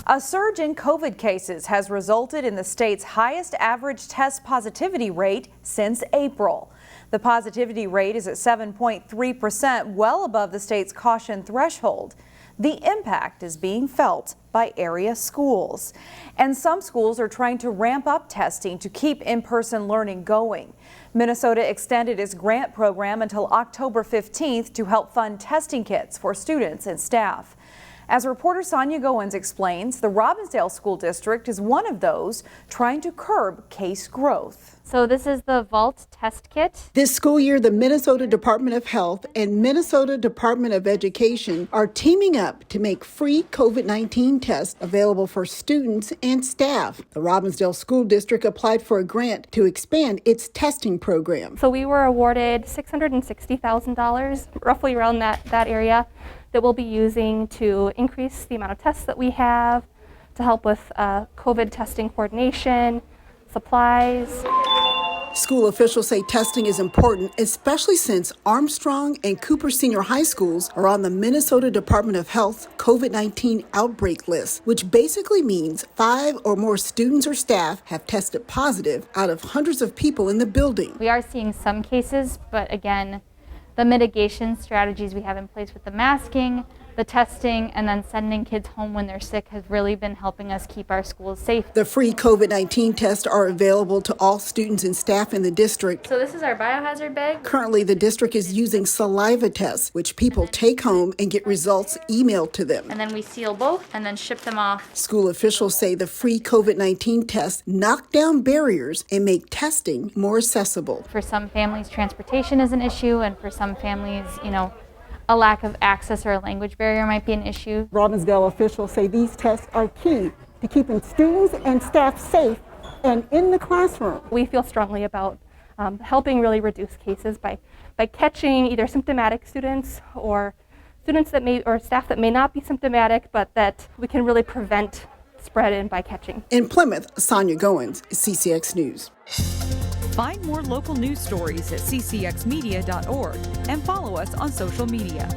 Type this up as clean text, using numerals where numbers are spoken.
A surge in COVID cases has resulted in the state's highest average test positivity rate since April. The positivity rate is at 7.3%, well above the state's caution threshold. The impact is being felt by area schools. And some schools are trying to ramp up testing to keep in-person learning going. Minnesota extended its grant program until October 15th to help fund testing kits for students and staff. As reporter Sonia Goins explains, the Robbinsdale School District is one of those trying to curb case growth. So this is the Vault test kit. This school year, the Minnesota Department of Health and Minnesota Department of Education are teaming up to make free COVID-19 tests available for students and staff. The Robbinsdale School District applied for a grant to expand its testing program. So we were awarded $660,000, roughly around that area, that we'll be using to increase the amount of tests that we have, to help with COVID testing coordination, supplies. School officials say testing is important, especially since Armstrong and Cooper Senior High Schools are on the Minnesota Department of Health COVID-19 outbreak list, which basically means 5 or more students or staff have tested positive out of hundreds of people in the building. We are seeing some cases, but again, the mitigation strategies we have in place with the masking, the testing, and then sending kids home when they're sick has really been helping us keep our schools safe. The free COVID-19 tests are available to all students and staff in the district. So this is our biohazard bag. Currently, the district is using saliva tests, which people take home and get results emailed to them. And then we seal both and then ship them off. School officials say the free COVID-19 tests knock down barriers and make testing more accessible. For some families, transportation is an issue, and for some families, a lack of access or a language barrier might be an issue. Robbinsdale officials say these tests are key to keeping students and staff safe and in the classroom. We feel strongly about helping really reduce cases by catching either symptomatic students or students or staff that may not be symptomatic, but that we can really prevent spread in by catching. In Plymouth, Sonia Goins, CCX News. Find more local news stories at ccxmedia.org and follow us on social media.